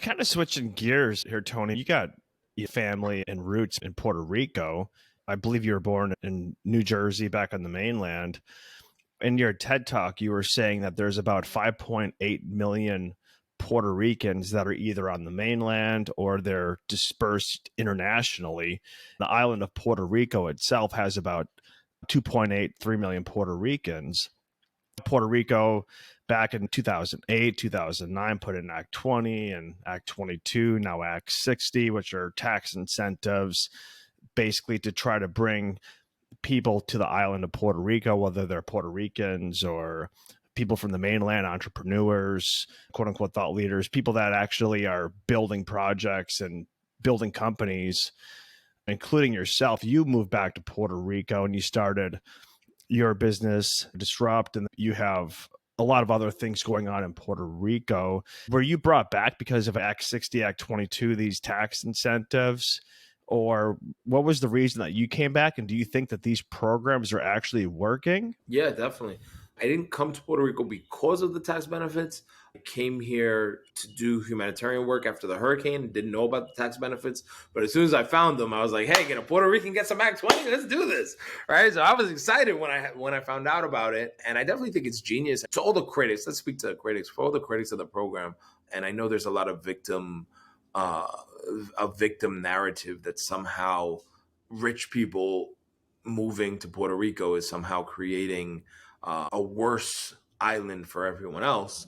Kind of switching gears here, Tony. You got your family and roots in Puerto Rico. I believe you were born in New Jersey back on the mainland. In your TED talk, you were saying that there's about 5.8 million Puerto Ricans that are either on the mainland or they're dispersed internationally. The island of Puerto Rico itself has about 2.83 million Puerto Ricans. Puerto Rico back in 2008, 2009 put in Act 20 and Act 22, now Act 60, which are tax incentives basically to try to bring people to the island of Puerto Rico, whether they're Puerto Ricans or people from the mainland, entrepreneurs, quote unquote thought leaders, people that actually are building projects and building companies, including yourself. You moved back to Puerto Rico and you started your business, Disrupt, and you have a lot of other things going on in Puerto Rico. Were you brought back because of Act 60, Act 22, these tax incentives? Or what was the reason that you came back? And do you think that these programs are actually working? Yeah, definitely. I didn't come to Puerto Rico because of the tax benefits. I came here to do humanitarian work after the hurricane. Didn't know about the tax benefits, but as soon as I found them, I was like, "Hey, can a Puerto Rican get some Act 20? Let's do this!" Right? So I was excited when I found out about it, and I definitely think it's genius. To all the critics, let's speak to the critics. For all the critics of the program, and I know there's a lot of uh, victim narrative that somehow rich people moving to Puerto Rico is somehow creating a worse island for everyone else.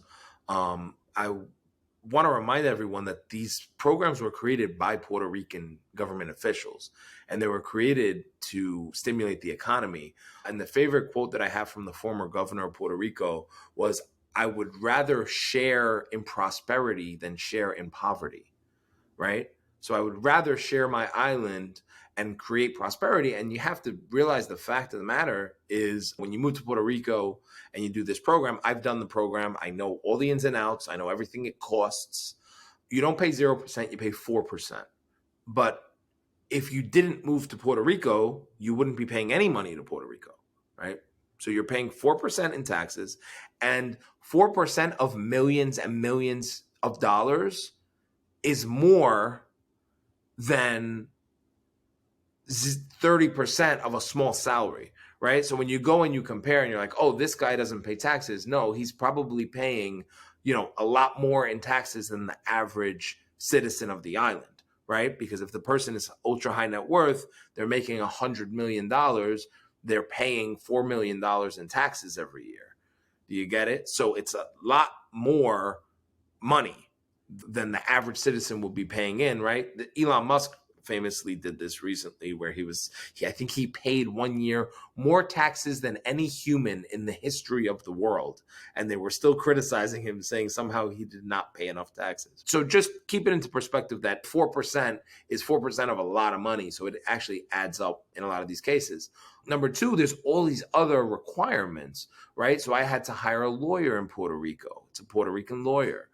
I want to remind everyone that these programs were created by Puerto Rican government officials, and they were created to stimulate the economy. And the favorite quote that I have from the former governor of Puerto Rico was, "I would rather share in prosperity than share in poverty." Right? So I would rather share my island and create prosperity. And you have to realize the fact of the matter is when you move to Puerto Rico and you do this program, I've done the program. I know all the ins and outs. I know everything it costs. You don't pay 0%, you pay 4%. But if you didn't move to Puerto Rico, you wouldn't be paying any money to Puerto Rico, right? So you're paying 4% in taxes, and 4% of millions and millions of dollars is more than 30% of a small salary, right? So when you go and you compare and you're like, oh, this guy doesn't pay taxes. No, he's probably paying, a lot more in taxes than the average citizen of the island, right? Because if the person is ultra high net worth, they're making $100 million, they're paying $4 million in taxes every year. Do you get it? So it's a lot more money than the average citizen will be paying in, right? Elon Musk famously did this recently where I think he paid 1 year more taxes than any human in the history of the world. And they were still criticizing him, saying somehow he did not pay enough taxes. So just keep it into perspective that 4% is 4% of a lot of money. So it actually adds up in a lot of these cases. Number two, there's all these other requirements, right? So I had to hire a lawyer in Puerto Rico. It's a Puerto Rican lawyer.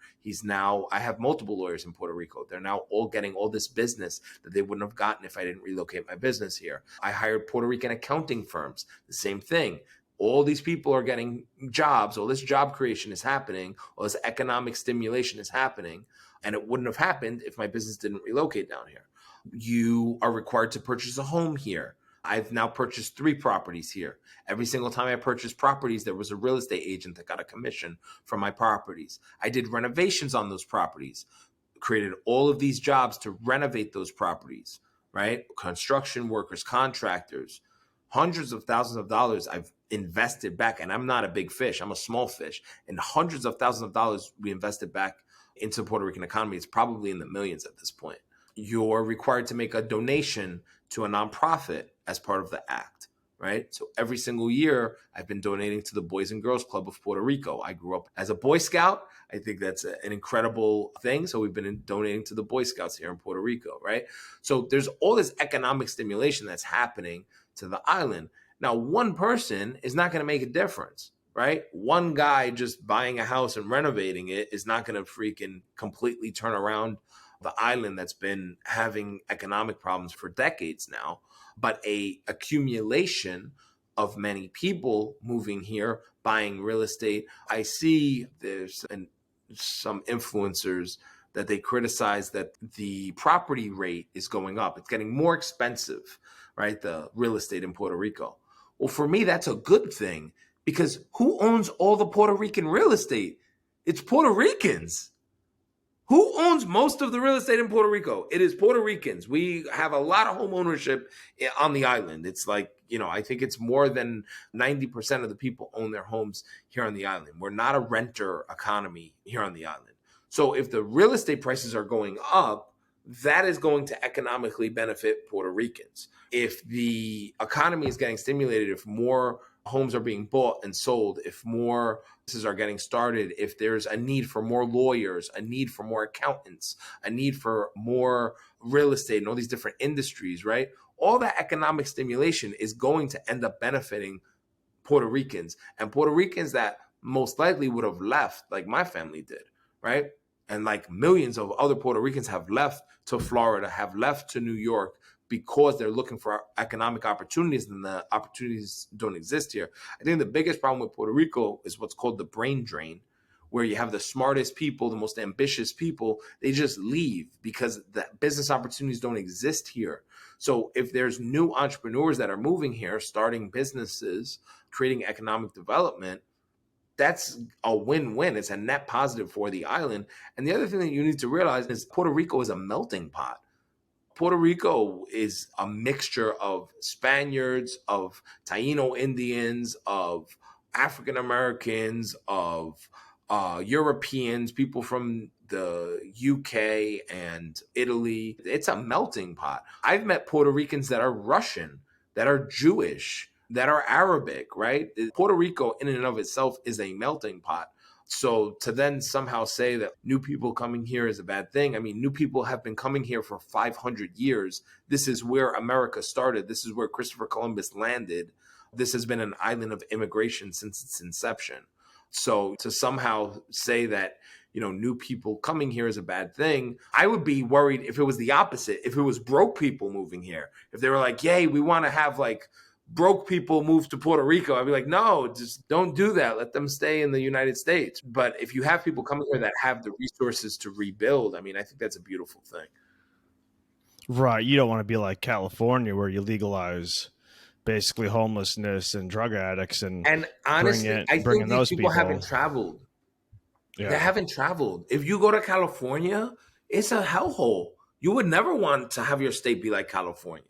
I have multiple lawyers in Puerto Rico. They're now all getting all this business that they wouldn't have gotten if I didn't relocate my business here. I hired Puerto Rican accounting firms, the same thing. All these people are getting jobs. All this job creation is happening. All this economic stimulation is happening. And it wouldn't have happened if my business didn't relocate down here. You are required to purchase a home here. I've now purchased 3 properties here. Every single time I purchased properties, there was a real estate agent that got a commission from my properties. I did renovations on those properties, created all of these jobs to renovate those properties, right? Construction workers, contractors, hundreds of thousands of dollars I've invested back. And I'm not a big fish, I'm a small fish. And hundreds of thousands of dollars we invested back into the Puerto Rican economy. It's probably in the millions at this point. You're required to make a donation to a nonprofit as part of the act, right? So every single year, I've been donating to the Boys and Girls Club of Puerto Rico. I grew up as a Boy Scout. I think that's an incredible thing. So we've been donating to the Boy Scouts here in Puerto Rico, right? So there's all this economic stimulation that's happening to the island. Now, one person is not going to make a difference, right? One guy just buying a house and renovating it is not going to freaking completely turn around the island that's been having economic problems for decades now, but a accumulation of many people moving here, buying real estate. I see there's some influencers that they criticize that the property rate is going up. It's getting more expensive, right? The real estate in Puerto Rico. Well, for me, that's a good thing because who owns all the Puerto Rican real estate? It's Puerto Ricans. Who owns most of the real estate in Puerto Rico? It is Puerto Ricans. We have a lot of home ownership on the island. It's like, I think it's more than 90% of the people own their homes here on the island. We're not a renter economy here on the island. So if the real estate prices are going up, that is going to economically benefit Puerto Ricans. If the economy is getting stimulated, if more homes are being bought and sold, if more businesses are getting started, if there's a need for more lawyers, a need for more accountants, a need for more real estate and all these different industries, right? All that economic stimulation is going to end up benefiting Puerto Ricans, and Puerto Ricans that most likely would have left, like my family did, right? And like millions of other Puerto Ricans have left to Florida, have left to New York because they're looking for economic opportunities and the opportunities don't exist here. I think the biggest problem with Puerto Rico is what's called the brain drain, where you have the smartest people, the most ambitious people, they just leave because the business opportunities don't exist here. So if there's new entrepreneurs that are moving here, starting businesses, creating economic development, that's a win-win. It's a net positive for the island. And the other thing that you need to realize is Puerto Rico is a melting pot. Puerto Rico is a mixture of Spaniards, of Taino Indians, of African Americans, of Europeans, people from the UK and Italy. It's a melting pot. I've met Puerto Ricans that are Russian, that are Jewish, that are Arabic, right? Puerto Rico in and of itself is a melting pot. So to then somehow say that new people coming here is a bad thing, I mean, new people have been coming here for 500 years. This is where America started. This is where Christopher Columbus landed. This has been an island of immigration since its inception. So to somehow say that, new people coming here is a bad thing, I would be worried if it was the opposite. If it was broke people moving here, if they were like, yay, we want to have like broke people move to Puerto Rico, I'd be like, no, just don't do that. Let them stay in the United States. But if you have people coming here that have the resources to rebuild, I mean, I think that's a beautiful thing. Right. You don't want to be like California where you legalize basically homelessness and drug addicts and honestly, I bring think in these those people haven't traveled. Yeah. They haven't traveled. If you go to California, it's a hellhole. You would never want to have your state be like California.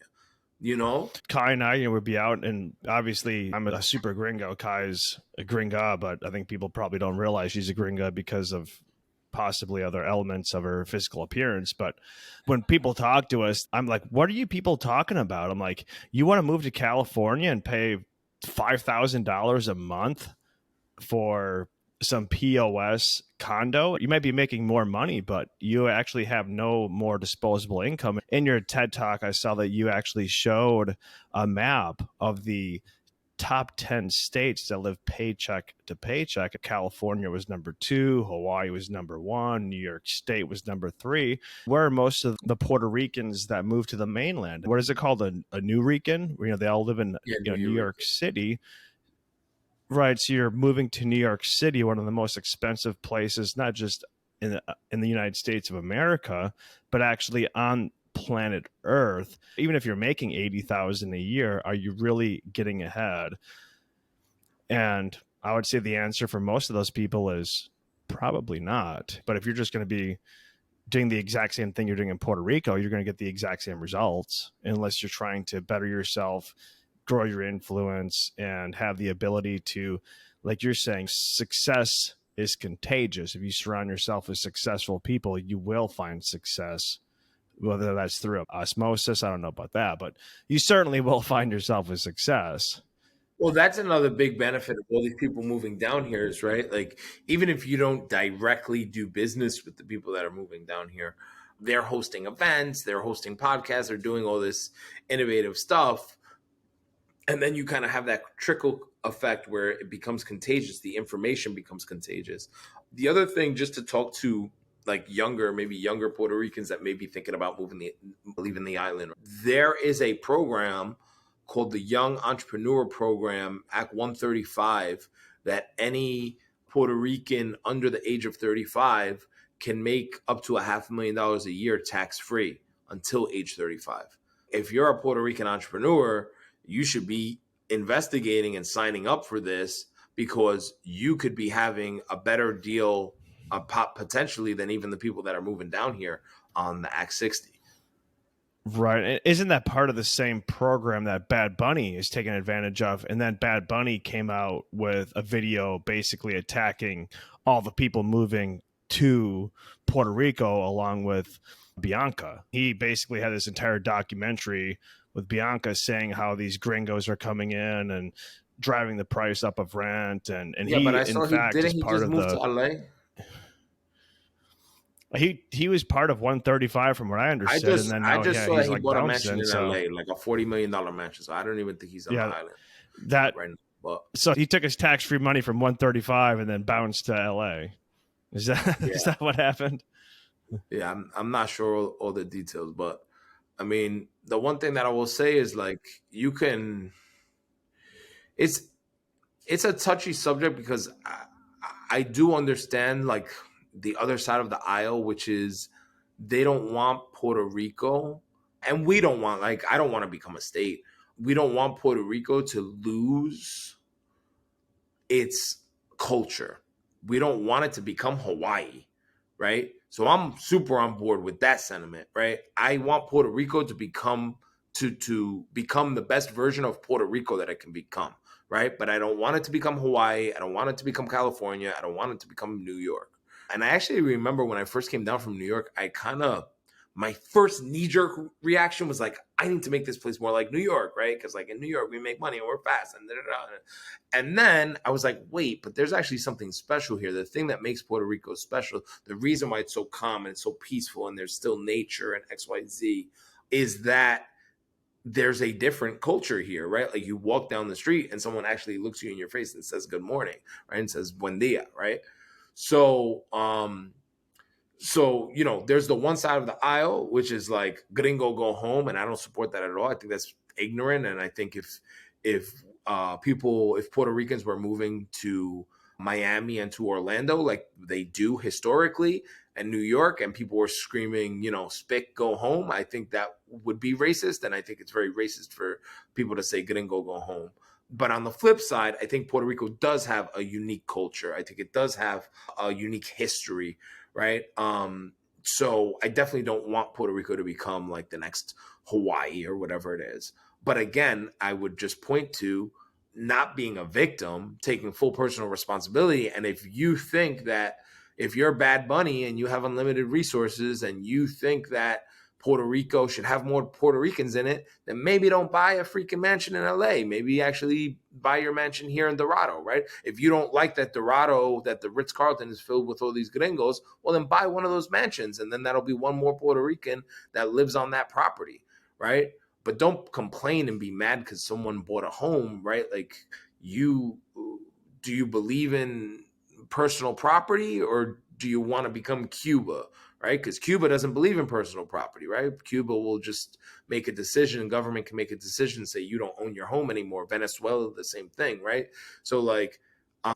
Kai and I would be out, and obviously I'm a super gringo. Kai's a gringa, but I think people probably don't realize she's a gringa because of possibly other elements of her physical appearance. But when people talk to us, I'm like, what are you people talking about? I'm like, you want to move to California and pay $5,000 a month for some POS condo? You might be making more money, but you actually have no more disposable income. In your TED Talk, I saw that you actually showed a map of the top 10 states that live paycheck to paycheck. California was number 2, Hawaii was number 1, New York State was number 3. Where are most of the Puerto Ricans that move to the mainland? What is it called? A New Rican? They all live in New York City. Right, so you're moving to New York City, one of the most expensive places, not just in the United States of America, but actually on planet Earth. Even if you're making $80,000 a year, are you really getting ahead? And I would say the answer for most of those people is probably not. But if you're just going to be doing the exact same thing you're doing in Puerto Rico, you're going to get the exact same results unless you're trying to better yourself, grow your influence, and have the ability to, like you're saying, success is contagious. If you surround yourself with successful people, you will find success, whether that's through osmosis. I don't know about that, but you certainly will find yourself with success. Well, that's another big benefit of all these people moving down here is, right? Like, even if you don't directly do business with the people that are moving down here, they're hosting events, they're hosting podcasts, they're doing all this innovative stuff. And then you kind of have that trickle effect where it becomes contagious. The information becomes contagious. The other thing, just to talk to like maybe younger Puerto Ricans that may be thinking about leaving the island, there is a program called the Young Entrepreneur Program, Act 135, that any Puerto Rican under the age of 35 can make up to $500,000 a year tax free until age 35. If you're a Puerto Rican entrepreneur, you should be investigating and signing up for this, because you could be having a better deal potentially than even the people that are moving down here on the Act 60. Right. Isn't that part of the same program that Bad Bunny is taking advantage of? And then Bad Bunny came out with a video basically attacking all the people moving to Puerto Rico along with Bianca. He basically had this entire documentary with Bianca saying how these gringos are coming in and driving the price up of rent. And Yeah, but he, I in saw he fact, didn't is he part just of move to the LA? he was part of 135 from what I I understood, and just then I now just saw that he's he like bought a mansion bouncing. in So LA, like a $40 million mansion. So I don't even think he's on the yeah, island that right now. But so he took his tax free money from 135 and then bounced to LA. Is that is yeah, that what happened? yeah, I'm not sure all the details, but I mean, the one thing that I will say is like you can. It's it's a touchy subject because I do understand like the other side of the aisle, which is they don't want Puerto Rico, and we don't want, like, I don't want to become a state. We don't want Puerto Rico to lose its culture. We don't want it to become Hawaii, right? So I'm super on board with that sentiment, right? I want Puerto Rico to become the best version of Puerto Rico that it can become, right? But I don't want it to become Hawaii. I don't want it to become California. I don't want it to become New York. And I actually remember when I first came down from New York, my first knee-jerk reaction was like, I need to make this place more like New York, right? Because like in New York, we make money and we're fast and da-da-da. And then I was like, wait, but there's actually something special here. The thing that makes Puerto Rico special, the reason why it's so calm and it's so peaceful and there's still nature and XYZ, is that there's a different culture here, right? Like you walk down the street and someone actually looks you in your face and says good morning, right? And says buen dia, right? So, there's the one side of the aisle, which is like gringo go home, and I don't support that at all. I think that's ignorant, and I think if Puerto Ricans were moving to Miami and to Orlando like they do historically, and New York, and people were screaming, spick, go home, I think that would be racist, and I think it's very racist for people to say gringo go home. But on the flip side, I think Puerto Rico does have a unique culture. I think it does have a unique history, right? So I definitely don't want Puerto Rico to become like the next Hawaii or whatever it is. But again, I would just point to not being a victim, taking full personal responsibility. And if you think that if you're Bad Bunny and you have unlimited resources and you think that Puerto Rico should have more Puerto Ricans in it, then maybe don't buy a freaking mansion in LA. Maybe actually buy your mansion here in Dorado, right? If you don't like that Dorado, that the Ritz-Carlton is filled with all these gringos, well, then buy one of those mansions. And then that'll be one more Puerto Rican that lives on that property, right? But don't complain and be mad because someone bought a home, right? Like do you believe in personal property, or do you want to become Cuba, right? Because Cuba doesn't believe in personal property, right? Cuba will just make a decision. Government can make a decision, say you don't own your home anymore. Venezuela, the same thing, right? So like,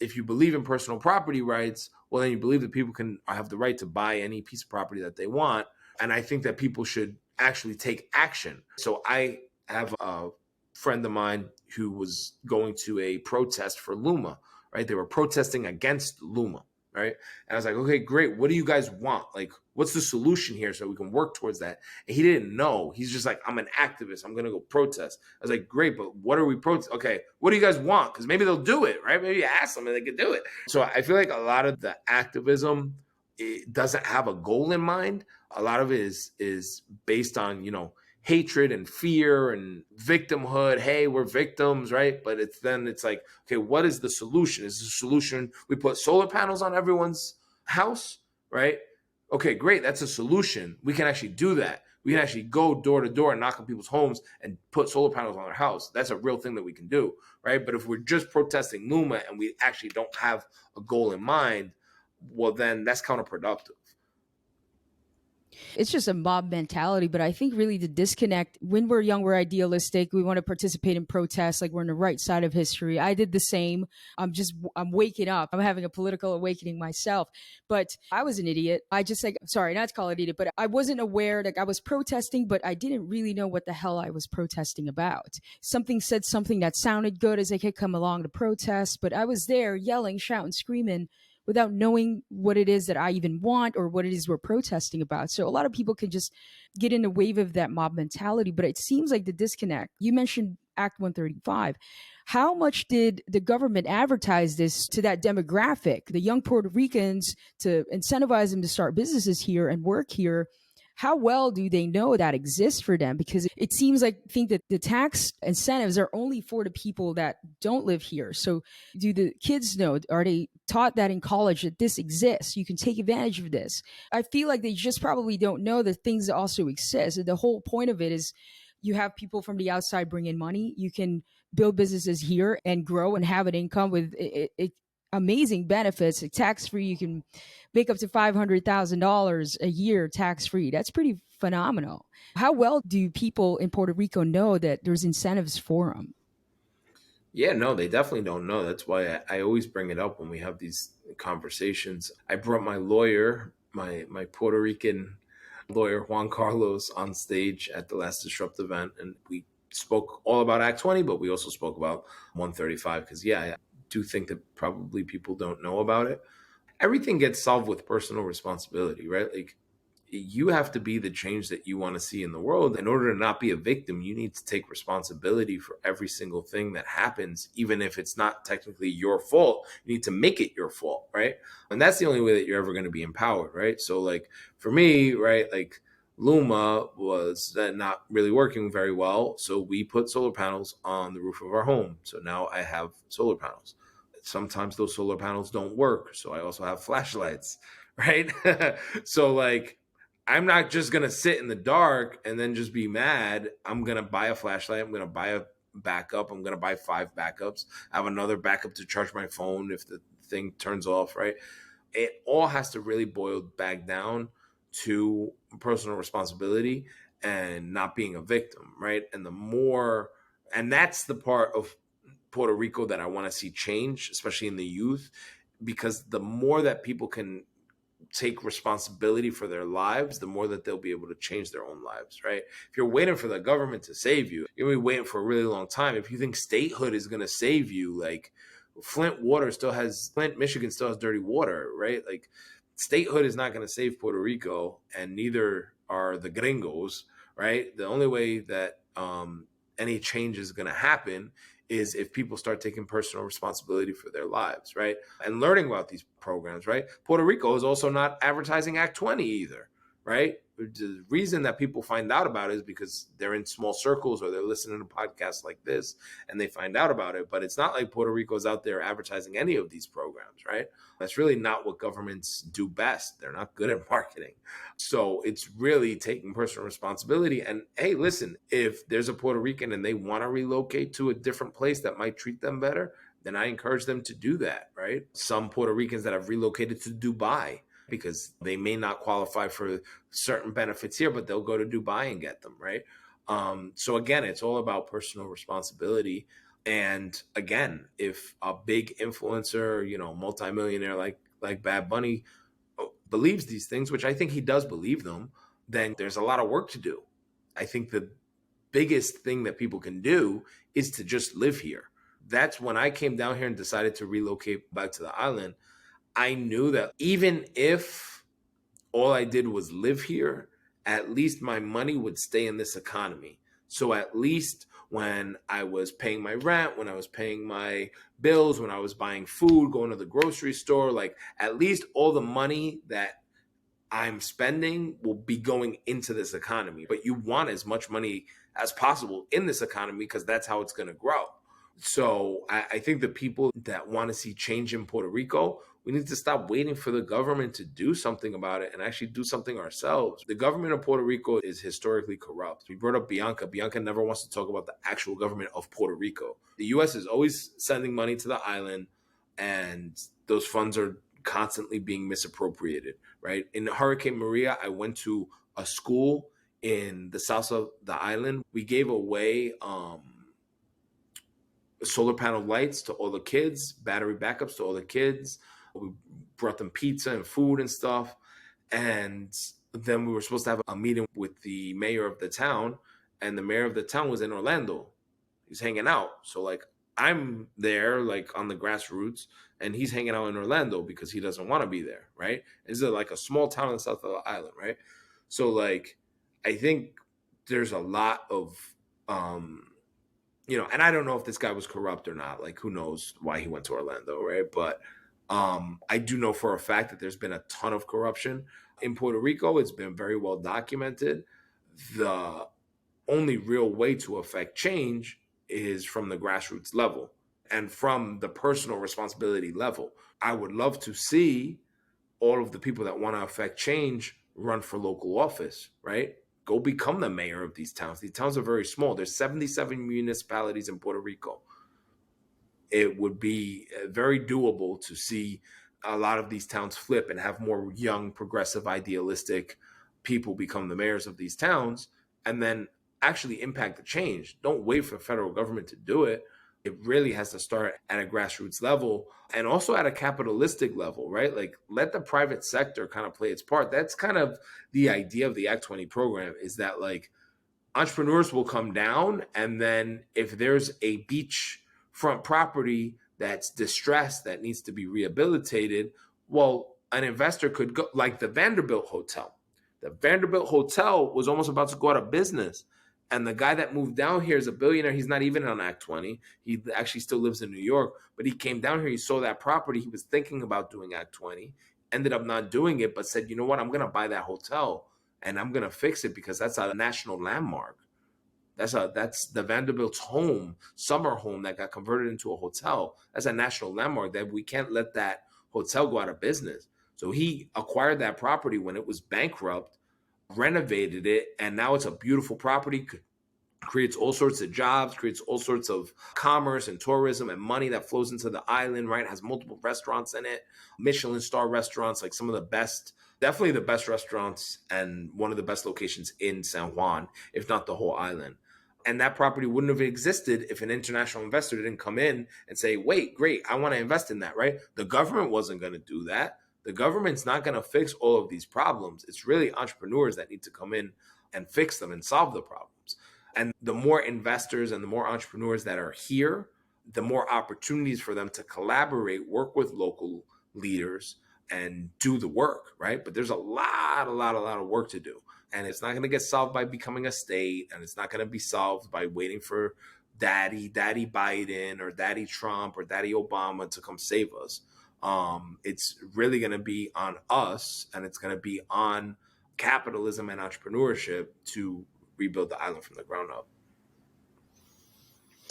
if you believe in personal property rights, well, then you believe that people can have the right to buy any piece of property that they want. And I think that people should actually take action. So I have a friend of mine who was going to a protest for Luma, right? They were protesting against Luma, right? And I was like, okay, great. What do you guys want? Like, what's the solution here so we can work towards that? And he didn't know. He's just like, I'm an activist. I'm going to go protest. I was like, great, but what are we protesting? Okay, what do you guys want? Because maybe they'll do it, right? Maybe ask them and they could do it. So I feel like a lot of the activism, it doesn't have a goal in mind. A lot of it is based on, hatred and fear and victimhood. Hey, we're victims, right? But it's like, okay, what is the solution? Is the solution we put solar panels on everyone's house, right? Okay, great. That's a solution. We can actually do that. We can actually go door to door and knock on people's homes and put solar panels on their house. That's a real thing that we can do, right? But if we're just protesting Luma and we actually don't have a goal in mind, well, then that's counterproductive. It's just a mob mentality. But I think really the disconnect, when we're young, we're idealistic. We want to participate in protests, like we're on the right side of history. I did the same. I'm waking up. I'm having a political awakening myself. But I was an idiot. I just like, sorry, not to call it idiot, but I wasn't aware. Like I was protesting, but I didn't really know what the hell I was protesting about. Something said something that sounded good as I could come along to protest, but I was there yelling, shouting, screaming without knowing what it is that I even want or what it is we're protesting about. So a lot of people can just get in the wave of that mob mentality, but it seems like the disconnect. You mentioned Act 135. How much did the government advertise this to that demographic, the young Puerto Ricans, to incentivize them to start businesses here and work here? How well do they know that exists for them? Because it seems like think that the tax incentives are only for the people that don't live here. So do the kids know? Are they taught that in college that this exists? You can take advantage of this. I feel like they just probably don't know that things also exist. And the whole point of it is you have people from the outside bring in money. You can build businesses here and grow and have an income with amazing benefits, like tax free. You can make up to $500,000 a year tax free. That's pretty phenomenal. How well do people in Puerto Rico know that there's incentives for them? Yeah, no, they definitely don't know. That's why I always bring it up when we have these conversations. I brought my lawyer, my Puerto Rican lawyer Juan Carlos, on stage at the last Disrupt event, and we spoke all about Act 20, but we also spoke about 135 because yeah, I do think that probably people don't know about it. Everything gets solved with personal responsibility, right? Like you have to be the change that you want to see in the world. In order to not be a victim, you need to take responsibility for every single thing that happens, even if it's not technically your fault. You need to make it your fault, right? And that's the only way that you're ever going to be empowered, right? So, like for me, right, like Luma was not really working very well. So we put solar panels on the roof of our home. So now I have solar panels. Sometimes those solar panels don't work. So I also have flashlights, right? So, like, I'm not just going to sit in the dark and then just be mad. I'm going to buy a flashlight. I'm going to buy a backup. I'm going to buy 5 backups. I have another backup to charge my phone if the thing turns off, right? It all has to really boil back down to personal responsibility and not being a victim, right? And that's the part of Puerto Rico that I want to see change, especially in the youth, because the more that people can take responsibility for their lives, the more that they'll be able to change their own lives, right? If you're waiting for the government to save you, you're gonna be waiting for a really long time. If you think statehood is gonna save you, like Flint, Michigan still has dirty water, right? Like statehood is not gonna save Puerto Rico, and neither are the gringos, right? The only way that any change is gonna happen is if people start taking personal responsibility for their lives, right? And learning about these programs, right? Puerto Rico is also not advertising Act 20 either, right? The reason that people find out about it is because they're in small circles or they're listening to podcasts like this and they find out about it. But it's not like Puerto Rico is out there advertising any of these programs, right? That's really not what governments do best. They're not good at marketing. So it's really taking personal responsibility. And hey, listen, if there's a Puerto Rican and they want to relocate to a different place that might treat them better, then I encourage them to do that, right? Some Puerto Ricans that have relocated to Dubai because they may not qualify for certain benefits here, but they'll go to Dubai and get them, right? So again, it's all about personal responsibility. And again, if a big influencer, multimillionaire like Bad Bunny believes these things, which I think he does believe them, then there's a lot of work to do. I think the biggest thing that people can do is to just live here. That's when I came down here and decided to relocate back to the island. I knew that even if all I did was live here, at least my money would stay in this economy. So at least when I was paying my rent, when I was paying my bills, when I was buying food, going to the grocery store, like at least all the money that I'm spending will be going into this economy. But you want as much money as possible in this economy because that's how it's going to grow. So I think the people that want to see change in Puerto Rico, we need to stop waiting for the government to do something about it and actually do something ourselves. The government of Puerto Rico is historically corrupt. We brought up Bianca. Bianca never wants to talk about the actual government of Puerto Rico. The U.S. is always sending money to the island, and those funds are constantly being misappropriated, right? In Hurricane Maria, I went to a school in the south of the island. We gave away solar panel lights to all the kids, battery backups to all the kids. We brought them pizza and food and stuff. And then we were supposed to have a meeting with the mayor of the town, and the mayor of the town was in Orlando. He's hanging out. So like I'm there like on the grassroots, and he's hanging out in Orlando because he doesn't want to be there, right? This is like a small town on the south of the island, right? So like I think there's a lot of and I don't know if this guy was corrupt or not. Like, who knows why he went to Orlando, right? But I do know for a fact that there's been a ton of corruption in Puerto Rico. It's been very well documented. The only real way to affect change is from the grassroots level and from the personal responsibility level. I would love to see all of the people that want to affect change run for local office, right? Go become the mayor of these towns. These towns are very small. There's 77 municipalities in Puerto Rico. It would be very doable to see a lot of these towns flip and have more young, progressive, idealistic people become the mayors of these towns and then actually impact the change. Don't wait for the federal government to do it. It really has to start at a grassroots level and also at a capitalistic level, right? Like let the private sector kind of play its part. That's kind of the idea of the Act 20 program, is that like entrepreneurs will come down, and then if there's a beachfront property that's distressed that needs to be rehabilitated, well, an investor could go, like the Vanderbilt Hotel. The Vanderbilt Hotel was almost about to go out of business. And the guy that moved down here is a billionaire. He's not even on Act 20. He actually still lives in New York, but he came down here. He saw that property. He was thinking about doing Act 20, ended up not doing it, but said, you know what? I'm going to buy that hotel and I'm going to fix it because that's a national landmark. That's the Vanderbilt's home, summer home that got converted into a hotel. That's a national landmark that we can't let that hotel go out of business. So he acquired that property when it was bankrupt, renovated it, and now it's a beautiful property, creates all sorts of jobs, creates all sorts of commerce and tourism and money that flows into the island, right? It has multiple restaurants in it, Michelin star restaurants, like some of the best, definitely the best restaurants and one of the best locations in San Juan, if not the whole island. And that property wouldn't have existed if an international investor didn't come in and say, wait, great, I want to invest in that, right? The government wasn't going to do that. The government's not going to fix all of these problems. It's really entrepreneurs that need to come in and fix them and solve the problems. And the more investors and the more entrepreneurs that are here, the more opportunities for them to collaborate, work with local leaders and do the work, right? But there's a lot of work to do. And it's not going to get solved by becoming a state. And it's not going to be solved by waiting for Daddy Biden or Daddy Trump or Daddy Obama to come save us. It's really going to be on us, and it's going to be on capitalism and entrepreneurship to rebuild the island from the ground up.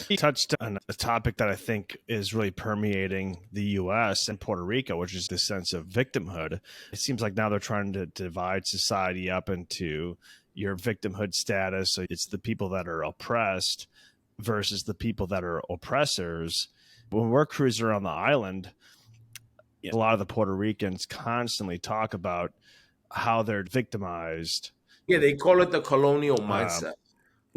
You touched on a topic that I think is really permeating the U.S. and Puerto Rico, which is the sense of victimhood. It seems like now they're trying to divide society up into your victimhood status. So it's the people that are oppressed versus the people that are oppressors. When we're cruising around the island, a lot of the Puerto Ricans constantly talk about how they're victimized. Yeah, they call it the colonial mindset.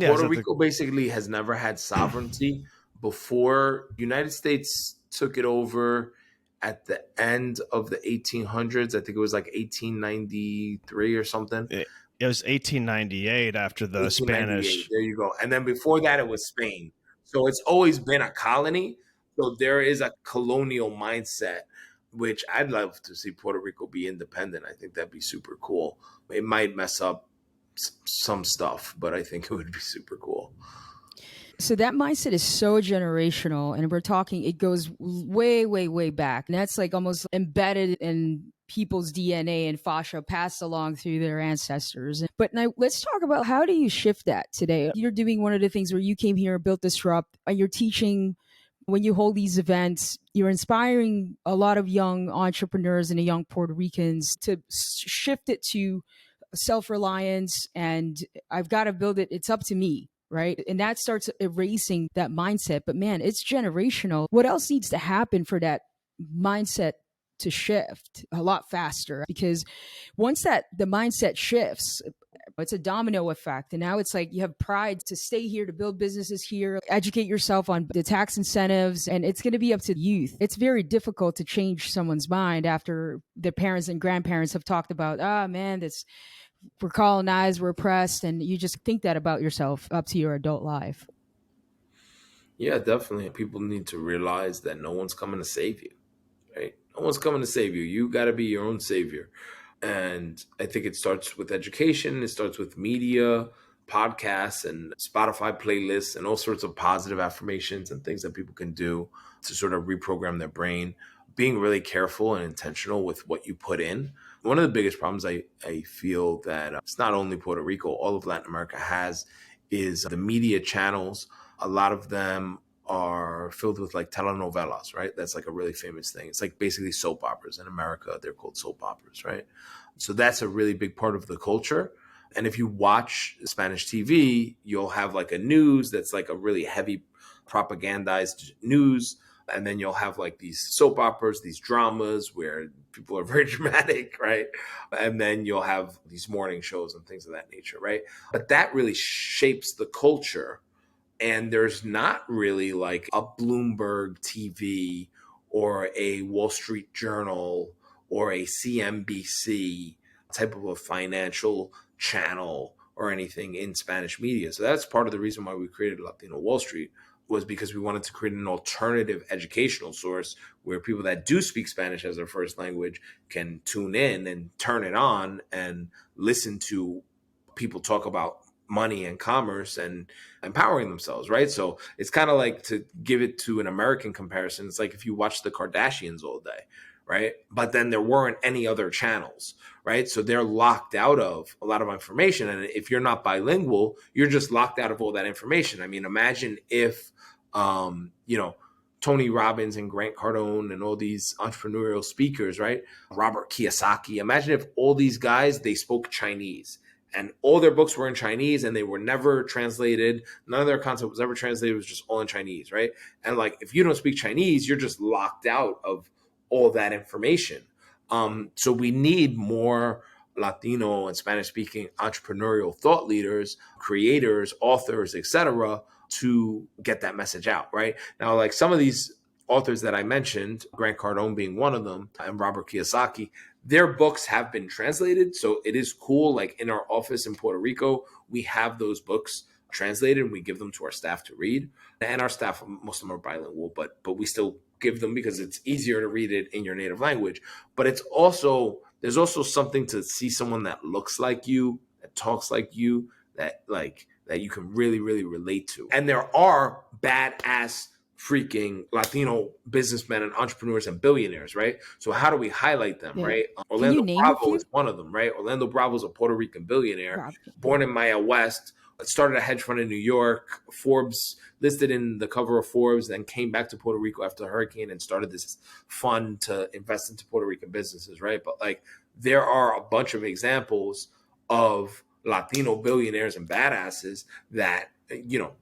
Puerto Rico basically has never had sovereignty before. United States took it over at the end of the 1800s. I think it was like 1893 or something. It was 1898 after the Spanish. There you go. And then before that, it was Spain. So it's always been a colony. So there is a colonial mindset, which I'd love to see Puerto Rico be independent. I think that'd be super cool. It might mess up some stuff, but I think it would be super cool. So that mindset is so generational, and we're talking, it goes way, way, way back. And that's like almost embedded in people's DNA and fascia passed along through their ancestors. But now let's talk about, how do you shift that today? You're doing one of the things where you came here, built Disrupt, and you're teaching. When you hold these events, you're inspiring a lot of young entrepreneurs and young Puerto Ricans to shift it to self-reliance, and I've got to build it. It's up to me, right? And that starts erasing that mindset. But man, it's generational. What else needs to happen for that mindset to shift a lot faster? Because once the mindset shifts, It's a domino effect. And now it's like you have pride to stay here, to build businesses here, educate yourself on the tax incentives, and it's going to be up to youth. It's very difficult to change someone's mind after their parents and grandparents have talked about, man, this we're colonized, we're oppressed, and you just think that about yourself up to your adult life. Yeah, definitely. People need to realize that no one's coming to save you, right? No one's coming to save you. You got to be your own savior. And I think it starts with education. It starts with media, podcasts, and Spotify playlists, and all sorts of positive affirmations and things that people can do to sort of reprogram their brain. Being really careful and intentional with what you put in. One of the biggest problems I feel that it's not only Puerto Rico, all of Latin America has is the media channels. A lot of them are filled with like telenovelas, right? That's like a really famous thing. It's like basically soap operas. In America, they're called soap operas, right? So that's a really big part of the culture. And if you watch Spanish TV, you'll have like a news that's like a really heavy propagandized news. And then you'll have like these soap operas, these dramas where people are very dramatic, right? And then you'll have these morning shows and things of that nature, right? But that really shapes the culture. And there's not really like a Bloomberg TV or a Wall Street Journal or a CNBC type of a financial channel or anything in Spanish media. So that's part of the reason why we created Latino Wall Street, was because we wanted to create an alternative educational source where people that do speak Spanish as their first language can tune in and turn it on and listen to people talk about money and commerce and empowering themselves, right? So it's kind of like, to give it to an American comparison, it's like if you watch the Kardashians all day, right? But then there weren't any other channels, right? So they're locked out of a lot of information. And if you're not bilingual, you're just locked out of all that information. I mean, imagine if, Tony Robbins and Grant Cardone and all these entrepreneurial speakers, right? Robert Kiyosaki. Imagine if all these guys, they spoke Chinese and all their books were in Chinese and they were never translated. None of their content was ever translated. It was just all in Chinese, right? And like, if you don't speak Chinese, you're just locked out of all that information. So we need more Latino and Spanish speaking entrepreneurial thought leaders, creators, authors, etc., to get that message out, right? Now, like some of these authors that I mentioned, Grant Cardone being one of them, and Robert Kiyosaki, their books have been translated. So it is cool. Like in our office in Puerto Rico, we have those books translated and we give them to our staff to read. And our staff, most of them are bilingual, but we still give them because it's easier to read it in your native language. But there's also something to see someone that looks like you, that talks like you, that you can really, really relate to. And there are badass freaking Latino businessmen and entrepreneurs and billionaires, right? So how do we highlight them, right? Orlando Bravo is one of them, right? Orlando Bravo is a Puerto Rican billionaire, born in Maya West, started a hedge fund in New York, Forbes, listed in the cover of Forbes, then came back to Puerto Rico after the hurricane and started this fund to invest into Puerto Rican businesses, right? But like, there are a bunch of examples of Latino billionaires and badasses that,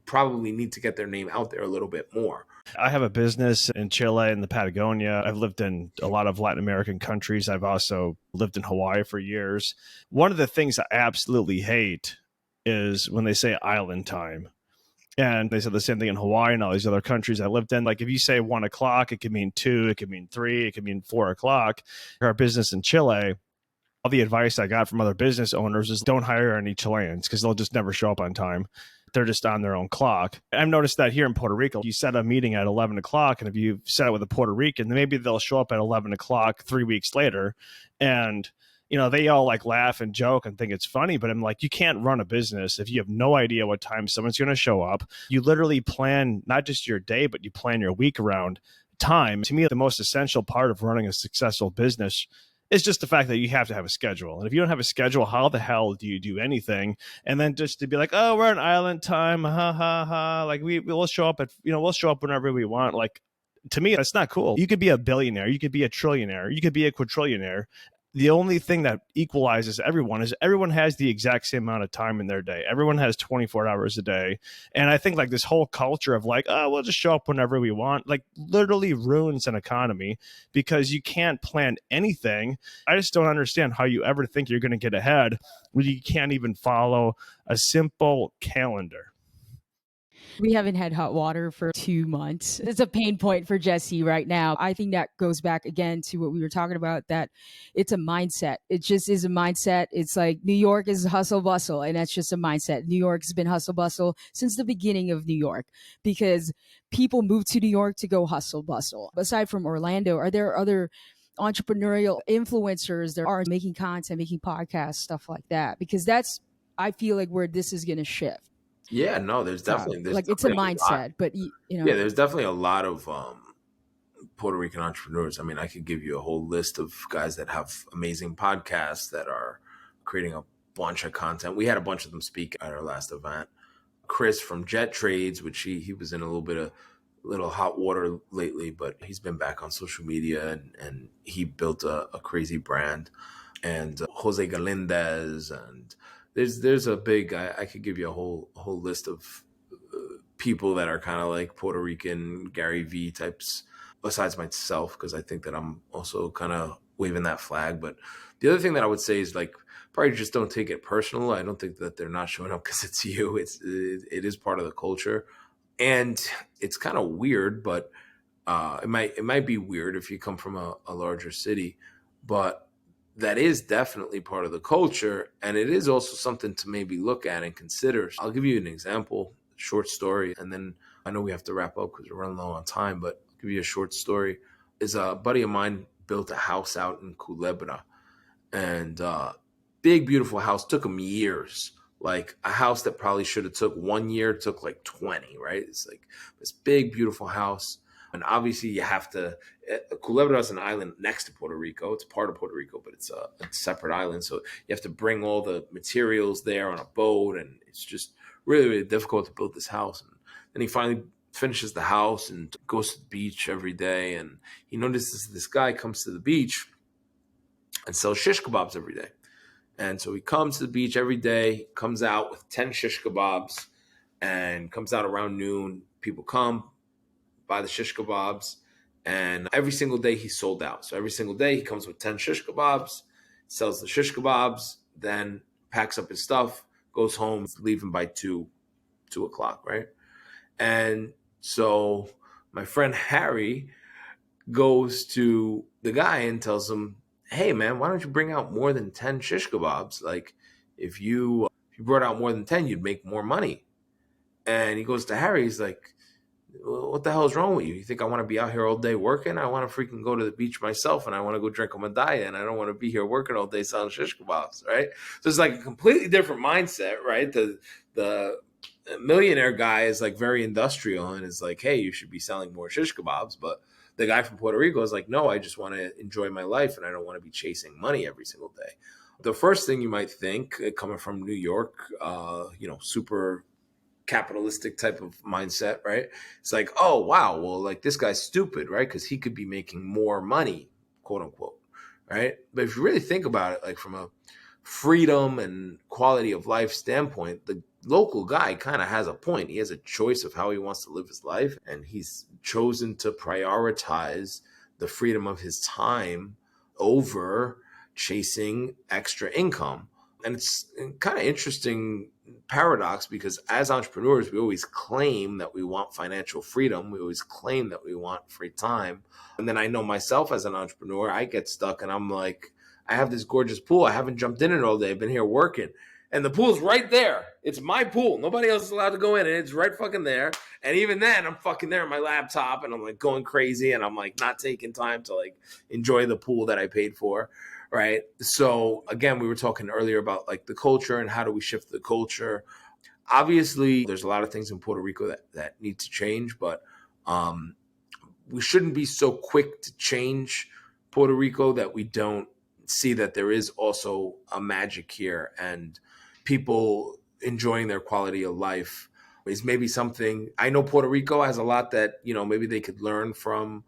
probably need to get their name out there a little bit more. I have a business in Chile and the Patagonia. I've lived in a lot of Latin American countries. I've also lived in Hawaii for years. One of the things I absolutely hate is when they say island time. And they said the same thing in Hawaii and all these other countries I lived in. Like if you say 1 o'clock, it could mean 2, it could mean 3, it could mean 4 o'clock. Our business in Chile, all the advice I got from other business owners is don't hire any Chileans because they'll just never show up on time. They're just on their own clock. I've noticed that here in Puerto Rico, you set a meeting at 11 o'clock, and if you set it with a Puerto Rican, then maybe they'll show up at 11 o'clock 3 weeks later. And, they all like laugh and joke and think it's funny, but I'm like, you can't run a business if you have no idea what time someone's going to show up. You literally plan not just your day, but you plan your week around time. To me, the most essential part of running a successful business is just the fact that you have to have a schedule. And if you don't have a schedule, how the hell do you do anything? And then just to be like, oh, we're on island time, ha ha ha. Like we'll show up we'll show up whenever we want. Like, to me, that's not cool. You could be a billionaire, you could be a trillionaire, you could be a quadrillionaire. the only thing that equalizes everyone is everyone has the exact same amount of time in their day. Everyone has 24 hours a day. And I think like this whole culture of like, oh, we'll just show up whenever we want, like literally ruins an economy because you can't plan anything. I just don't understand how you ever think you're going to get ahead when you can't even follow a simple calendar. We haven't had hot water for 2 months. It's a pain point for Jesse right now. I think that goes back again to what we were talking about, that it's a mindset. It just is a mindset. It's like New York is hustle bustle, and that's just a mindset. New York's been hustle bustle since the beginning of New York because people move to New York to go hustle bustle. Aside from Orlando, are there other entrepreneurial influencers that are making content, making podcasts, stuff like that? Because that's, I feel like, where this is going to shift. Yeah, no, there's Like it's a definitely a lot. mindset, but Yeah, there's definitely a lot of Puerto Rican entrepreneurs. I mean, I could give you a whole list of guys that have amazing podcasts that are creating a bunch of content. We had a bunch of them speak at our last event. Chris from Jet Trades, which he was in a little hot water lately, but he's been back on social media and he built a crazy brand. And Jose Galindez, and there's a big, I could give you a whole list of people that are kind of like Puerto Rican Gary V types, besides myself, because I think that I'm also kind of waving that flag. But the other thing that I would say is like, probably just don't take it personal. I don't think that they're not showing up because it's you. It is part of the culture, and it's kind of weird, but it might be weird if you come from a larger city, but that is definitely part of the culture, and it is also something to maybe look at and consider. I'll give you an example, short story, and then I know we have to wrap up because we're running low on time, but I'll give you a short story. Is a buddy of mine built a house out in Culebra, and big beautiful house, took him years. Like a house that probably should have took 1 year took like 20, right? It's like this big beautiful house. And obviously you have to, Culebra is an island next to Puerto Rico. It's part of Puerto Rico, but it's a separate island. So you have to bring all the materials there on a boat. And it's just really, really difficult to build this house. And then he finally finishes the house and goes to the beach every day. And he notices this guy comes to the beach and sells shish kebabs every day. And so he comes to the beach every day, comes out with 10 shish kebabs and comes out around noon. People come, buy the shish kebabs, and every single day he's sold out. So every single day he comes with 10 shish kebabs, sells the shish kebabs, then packs up his stuff, goes home, leaving by 2 o'clock, right? And so my friend Harry goes to the guy and tells him, hey man, why don't you bring out more than 10 shish kebabs? Like if you brought out more than 10, you'd make more money. And he goes to Harry, he's like, what the hell is wrong with you? You think I want to be out here all day working? I want to freaking go to the beach myself, and I want to go drink a medalla, and I don't want to be here working all day selling shish kebabs, right? So it's like a completely different mindset, right? The millionaire guy is like very industrial and is like, hey, you should be selling more shish kebabs. But the guy from Puerto Rico is like, no, I just want to enjoy my life, and I don't want to be chasing money every single day. The first thing you might think, coming from New York, super capitalistic type of mindset, right? It's like, oh, wow, well, like this guy's stupid, right? Because he could be making more money, quote unquote, right? But if you really think about it, like from a freedom and quality of life standpoint, the local guy kind of has a point. He has a choice of how he wants to live his life, and he's chosen to prioritize the freedom of his time over chasing extra income. And it's kind of interesting paradox because as entrepreneurs, we always claim that we want financial freedom. We always claim that we want free time. And then I know myself as an entrepreneur, I get stuck and I'm like, I have this gorgeous pool. I haven't jumped in it all day. I've been here working. And the pool's right there. It's my pool. Nobody else is allowed to go in and it's right fucking there. And even then I'm fucking there on my laptop and I'm like going crazy and I'm like not taking time to like enjoy the pool that I paid for. Right. So again, we were talking earlier about like the culture and how do we shift the culture. Obviously, there's a lot of things in Puerto Rico that need to change, but we shouldn't be so quick to change Puerto Rico that we don't see that there is also a magic here and people enjoying their quality of life is maybe something. I know Puerto Rico has a lot that, maybe they could learn from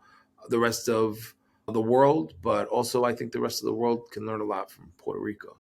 the rest of the world, but also I think the rest of the world can learn a lot from Puerto Rico.